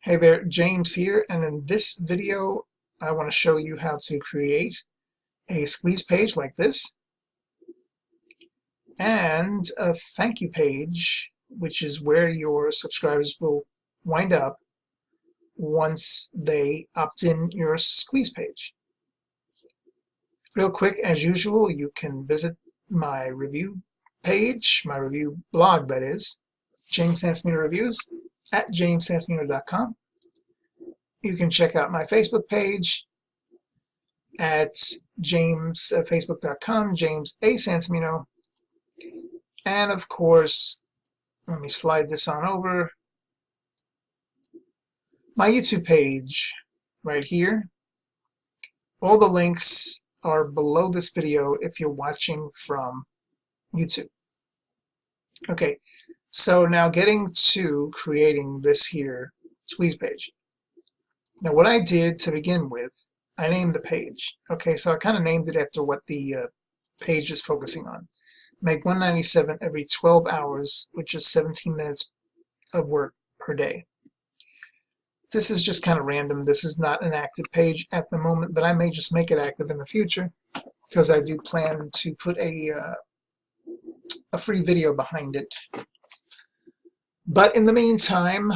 Hey there, James here, and in this video I want to show you how to create a squeeze page like this and a thank you page, which is where your subscribers will wind up once they opt in your squeeze page. Real quick, as usual, you can visit my review page, my review blog, that is, James Sancimino Reviews at jamesancimino.com. You can check out my Facebook page at facebook.com, James A. Sancimino. And of course, let me slide this on over. My YouTube page right here. All the links are below this video if you're watching from YouTube. Okay, so now getting to creating this here squeeze page. Now what I did to begin with, I named the page. Okay, so I kind of named it after what the page is focusing on. Make 197 every 12 hours, which is 17 minutes of work per day. This is just kind of random. This is not an active page at the moment, but I may just make it active in the future because I do plan to put a free video behind it. But in the meantime,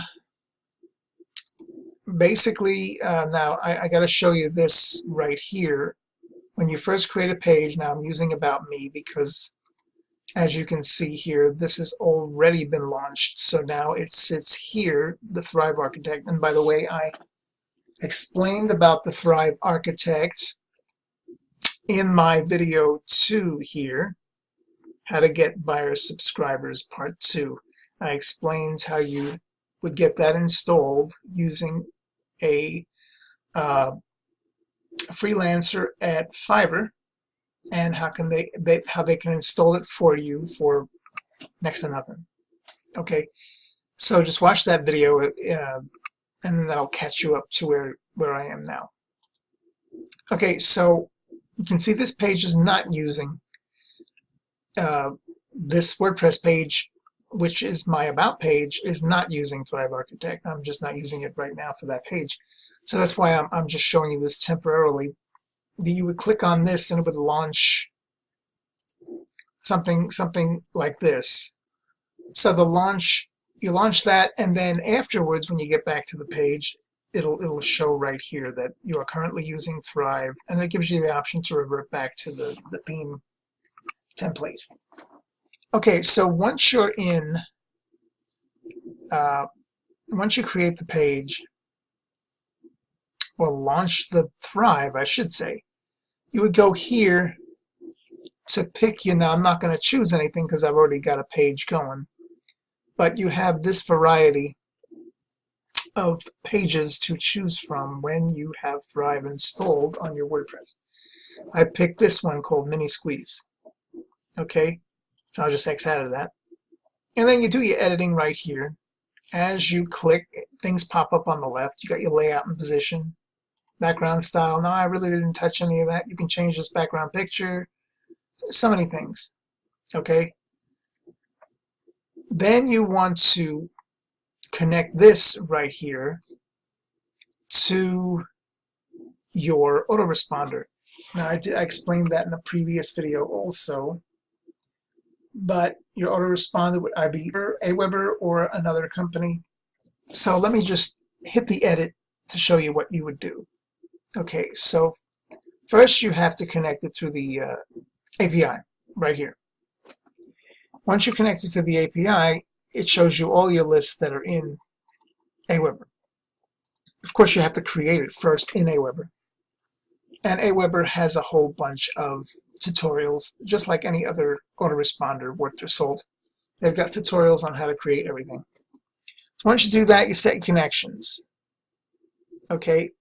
basically, now I got to show you this right here. When you first create a page, now I'm using About Me because, as you can see here, this has already been launched. So now it sits here, the Thrive Architect. And by the way, I explained about the Thrive Architect in my video 2 here, How to Get Buyer Subscribers Part 2. I explained how you would get that installed using a freelancer at Fiverr, and how they can install it for you for next to nothing. Okay, so just watch that video, and then that'll catch you up to where I am now. Okay, so you can see this page is not using this WordPress page, which is my About page, is not using Thrive Architect. I'm just not using it right now for that page. So that's why I'm just showing you this temporarily. You would click on this and it would launch something like this. So you launch that, and then afterwards when you get back to the page, it'll show right here that you are currently using Thrive, and it gives you the option to revert back to the theme template. Okay, so once you're in, once you create the page, or launch the Thrive, I should say, you would go here to pick, I'm not going to choose anything because I've already got a page going, but you have this variety of pages to choose from when you have Thrive installed on your WordPress. I picked this one called Mini Squeeze. Okay, so I'll just X out of that. And then you do your editing right here. As you click, things pop up on the left. You got your layout and position, background style. No, I really didn't touch any of that. You can change this background picture, so many things. Okay. Then you want to connect this right here to your autoresponder. Now I explained that in a previous video also. But your autoresponder would either be Aweber or another company. So let me just hit the edit to show you what you would do. Okay, so first you have to connect it to the API right here. Once you connect it to the API, it shows you all your lists that are in Aweber. Of course, you have to create it first in Aweber. And Aweber has a whole bunch of tutorials, just like any other autoresponder worth their salt. They've got tutorials on how to create everything. So once you do that, you set connections. Okay,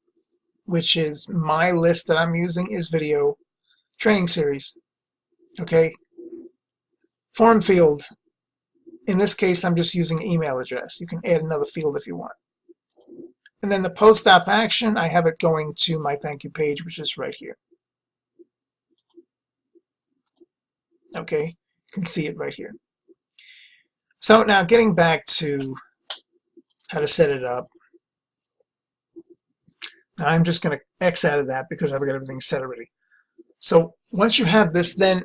which is my list that I'm using is video training series. Okay, form field. In this case, I'm just using email address. You can add another field if you want. And then the post-op action, I have it going to my thank you page, which is right here. Okay, you can see it right here. So now getting back to how to set it up. Now I'm just going to X out of that because I've got everything set already. So once you have this, then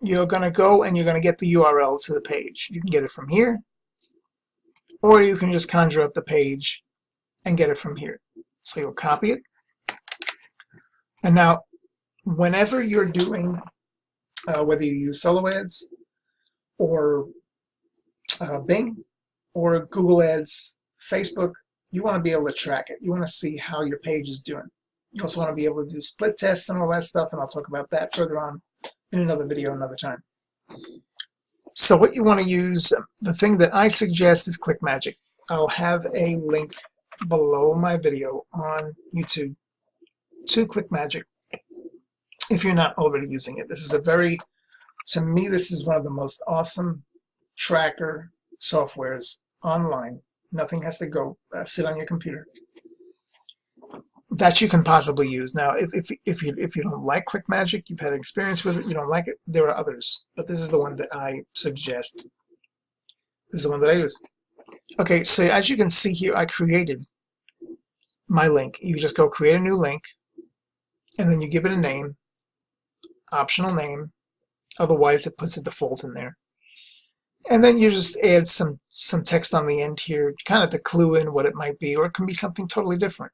you're going to go and you're going to get the URL to the page. You can get it from here, or you can just conjure up the page and get it from here. So you'll copy it. And now, whenever you're doing, whether you use Solo Ads or Bing or Google Ads, Facebook, you want to be able to track it. You want to see how your page is doing. You also want to be able to do split tests and all that stuff, and I'll talk about that further on in another video another time. So what you want to use, the thing that I suggest is ClickMagick. I'll have a link below my video on YouTube to ClickMagick if you're not already using it. This is a very, to me, this is one of the most awesome tracker softwares online. Nothing has to go sit on your computer that you can possibly use. Now, if you don't like ClickMagick, you've had experience with it, you don't like it, there are others, but this is the one that I suggest. This is the one that I use. Okay, so as you can see here, I created my link. You just go create a new link, and then you give it a name, optional name, otherwise it puts a default in there. And then you just add some text on the end here, kind of to clue in what it might be, or it can be something totally different.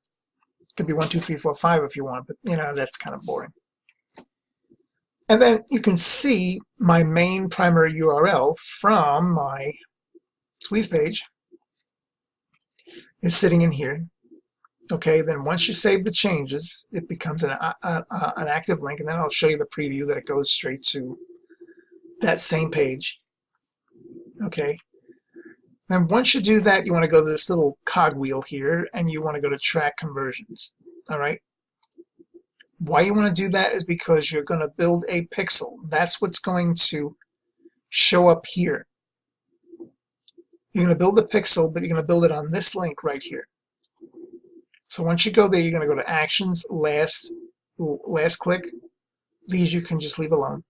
It could be 1, 2, 3, 4, 5 if you want, but you know, that's kind of boring. And then you can see my main primary URL from my squeeze page is sitting in here. Okay, then once you save the changes, it becomes an active link, and then I'll show you the preview that it goes straight to that same page. Okay, then once you do that, you want to go to this little cogwheel here, and you want to go to track conversions. All right, why you want to do that is because you're going to build a pixel. That's what's going to show up here. You're going to build a pixel, but you're going to build it on this link right here. So once you go there, you're going to go to Actions, Last Click. These you can just leave alone.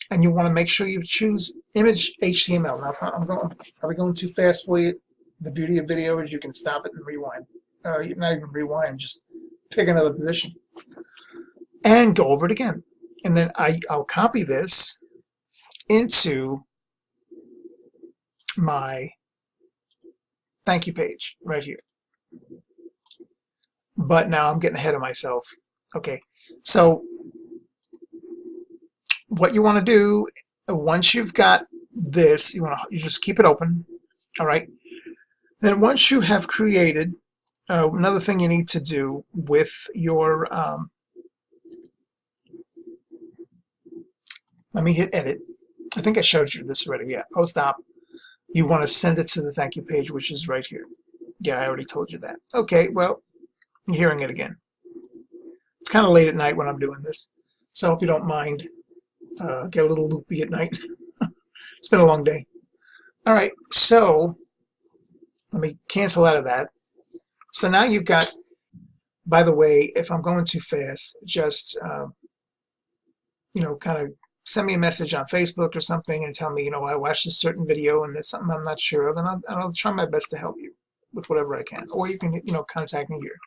And you want to make sure you choose Image HTML. Now, I'm probably going too fast for you. The beauty of video is you can stop it and rewind. Not even rewind, just pick another position. And go over it again. And then I'll copy this into my thank you page right here. But now I'm getting ahead of myself. Okay, so what you want to do once you've got this, you just keep it open. All right. Then once you have created, another thing you need to do with your let me hit edit. I think I showed you this already. Yeah, post op. You want to send it to the thank you page, which is right here. Yeah, I already told you that. Okay, well, you're hearing it again. It's kind of late at night when I'm doing this, so I hope you don't mind. Get a little loopy at night. It's been a long day. All right, so let me cancel out of that. So now you've got, by the way, if I'm going too fast, just, you know, kind of send me a message on Facebook or something and tell me, you know, I watched a certain video and there's something I'm not sure of, and I'll try my best to help you with whatever I can. Or you can, you know, contact me here.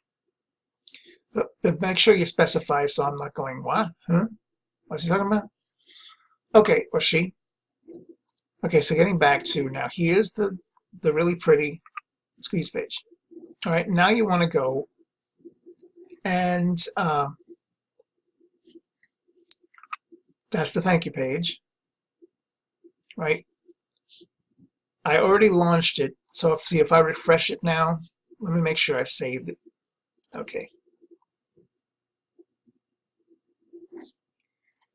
But make sure you specify so I'm not going, what? Huh? What's he talking about? Okay, or she. Okay, so getting back to now, here's the really pretty squeeze page. All right, now you want to go and that's the thank you page, right? I already launched it, so if I refresh it now, let me make sure I saved it. Okay.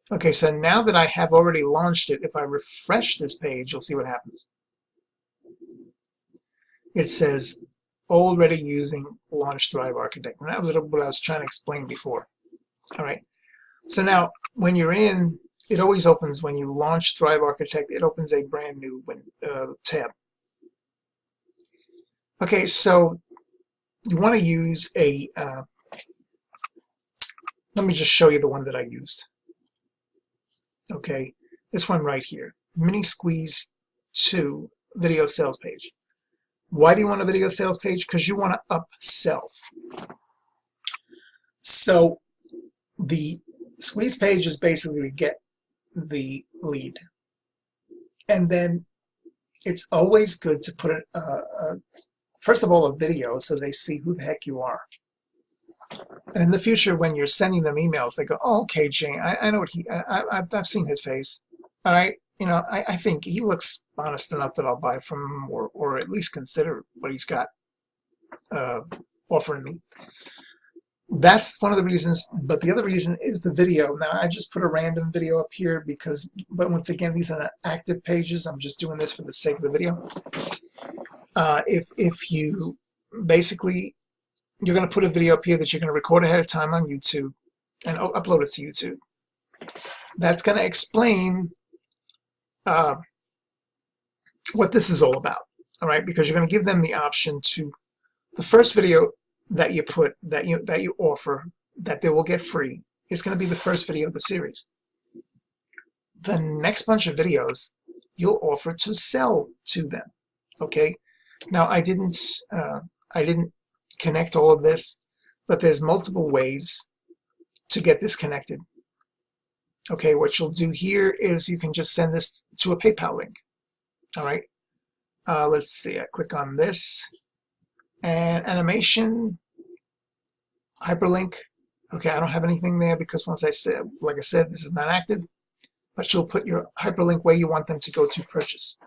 Okay, so now that I have already launched it, if I refresh this page, you'll see what happens. It says, already using Launch Thrive Architect. And that was what I was trying to explain before. All right. So now, when you're in, it always opens, when you launch Thrive Architect, it opens a brand new tab. Okay, so you want to use a, let me just show you the one that I used. Okay, this one right here, Mini Squeeze 2 video sales page. Why do you want a video sales page? Because you want to upsell. So the squeeze page is basically to get the lead. And then it's always good to put first of all, a video so they see who the heck you are. And in the future, when you're sending them emails, they go, "Oh, okay, Jane, I know what I've seen his face. All right, I think he looks honest enough that I'll buy from him, or at least consider what he's got offering me." That's one of the reasons, but the other reason is the video. Now, I just put a random video up here but once again, these are not active pages. I'm just doing this for the sake of the video. If you basically, you're going to put a video up here that you're going to record ahead of time on YouTube and upload it to YouTube. That's going to explain what this is all about, all right? Because you're going to give them the option to, the first video that you put, that you offer, that they will get free, is going to be the first video of the series. The next bunch of videos you'll offer to sell to them, okay? Now, I didn't connect all of this, but there's multiple ways to get this connected. Okay, what you'll do here is you can just send this to a PayPal link. All right, let's see, I click on this, and animation, hyperlink. Okay, I don't have anything there because like I said, this is not active, but you'll put your hyperlink where you want them to go to purchase.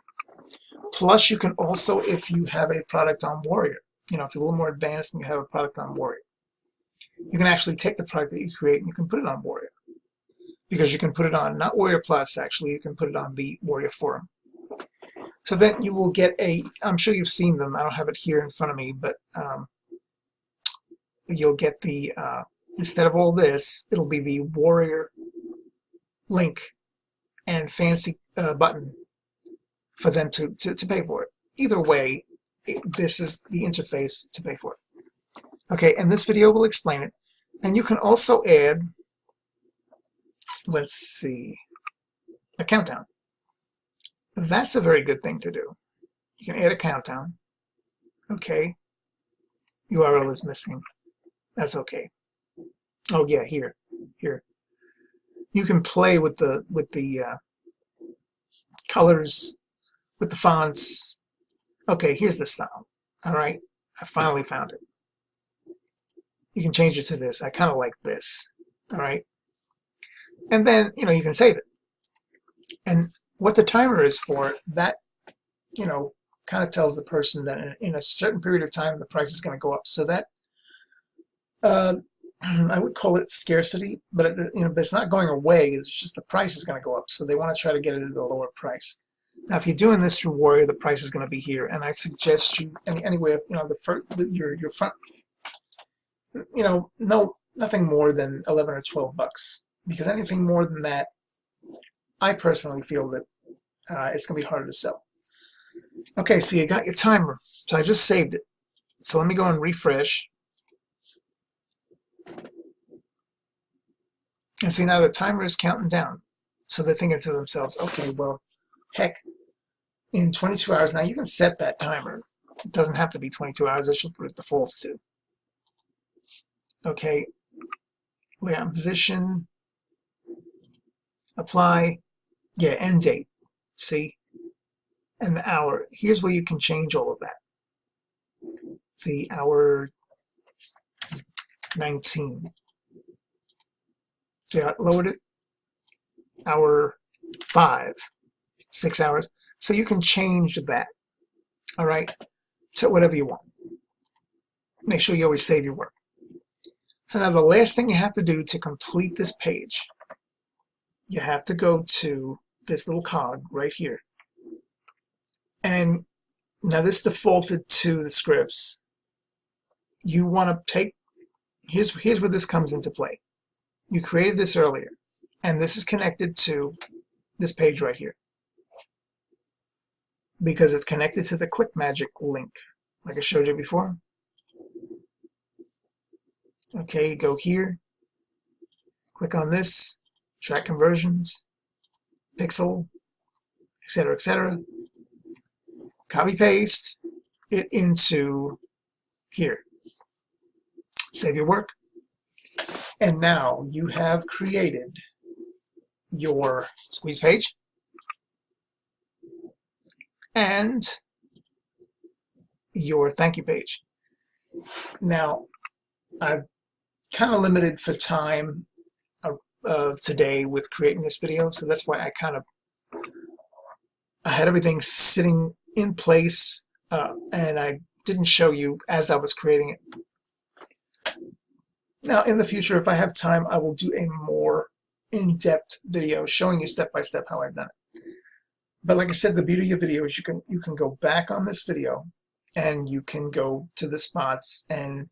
Plus, you can also, if you have a product on Warrior, if you're a little more advanced and you have a product on Warrior, you can actually take the product that you create and you can put it on Warrior. Because you can put it on, not Warrior Plus, actually, you can put it on the Warrior Forum. So then you will get I'm sure you've seen them, I don't have it here in front of me, but you'll get the, instead of all this, it'll be the Warrior link and fancy button for them to pay for it. Either way, this is the interface to pay for it. Okay, and this video will explain it. And you can also add, let's see, a countdown. That's a very good thing to do. You can add a countdown. Okay. URL is missing. That's okay. Oh yeah, here. You can play with the colors, with the fonts. Okay, here's the style. All right, I finally found it. You can change it to this. I kind of like this. All right, and then you can save it. And what the timer is for, that kind of tells the person that in a certain period of time the price is going to go up. So that I would call it scarcity, but but it's not going away. It's just the price is going to go up. So they want to try to get it at a lower price. Now, if you're doing this through Warrior, the price is going to be here, and I suggest you anywhere your front, nothing more than 11 or 12 bucks, because anything more than that, I personally feel that it's going to be harder to sell. Okay, so you got your timer. So I just saved it. So let me go and refresh. And see, now the timer is counting down. So they're thinking to themselves, okay, well, heck, in 22 hours, now you can set that timer. It doesn't have to be 22 hours. I should put it default to. Okay, layout position, apply, yeah, end date, see, and the hour. Here's where you can change all of that. See, hour 19. See, I lowered it. Hour 5, 6 hours. So you can change that, all right, to whatever you want. Make sure you always save your work. So now the last thing you have to do to complete this page, you have to go to this little cog right here. And now this defaulted to the scripts. You want to take, here's where this comes into play. You created this earlier, and this is connected to this page right here, because it's connected to the Click Magic link, like I showed you before. Okay, go here, click on this, track conversions, pixel, etc., etc. Copy paste it into here. Save your work. And now you have created your squeeze page and your thank you page. Now, I'm kind of limited for time today with creating this video, so that's why I had everything sitting in place, and I didn't show you as I was creating it. Now, in the future, if I have time, I will do a more in-depth video showing you step by step how I've done it. But like I said, the beauty of video is you can go back on this video and you can go to the spots and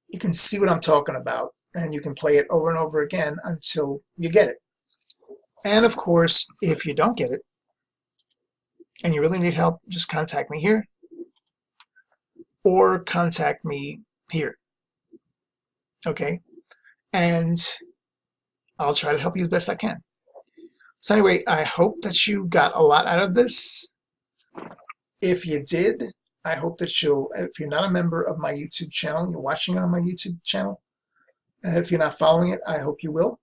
you can see what I'm talking about, and you can play it over and over again until you get it. And of course, if you don't get it and you really need help, just contact me here or contact me here. Okay? And I'll try to help you as best I can. So anyway, I hope that you got a lot out of this. If you did, I hope that if you're not a member of my YouTube channel, you're watching it on my YouTube channel. If you're not following it, I hope you will.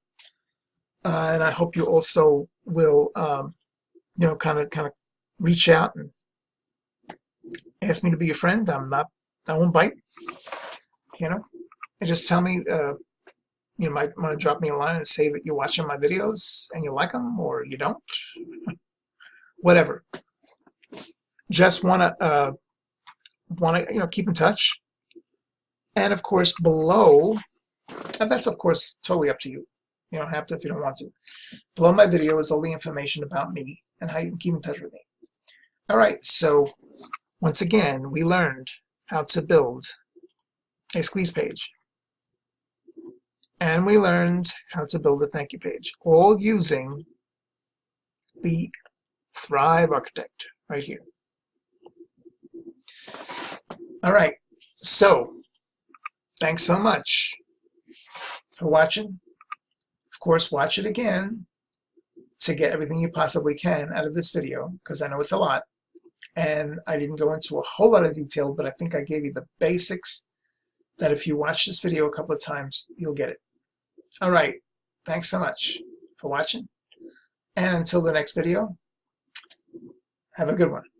And I hope you also will, kind of reach out and ask me to be your friend. I won't bite, and just tell me, you might want to drop me a line and say that you're watching my videos and you like them or you don't. Whatever. Just want to keep in touch. And of course below, and that's of course totally up to you. You don't have to if you don't want to. Below my video is all the information about me and how you can keep in touch with me. All right, so once again, we learned how to build a squeeze page. And we learned how to build a thank you page, all using the Thrive Architect right here. All right, so thanks so much for watching. Of course, watch it again to get everything you possibly can out of this video, because I know it's a lot. And I didn't go into a whole lot of detail, but I think I gave you the basics that if you watch this video a couple of times, you'll get it. All right, thanks so much for watching. And until the next video, have a good one.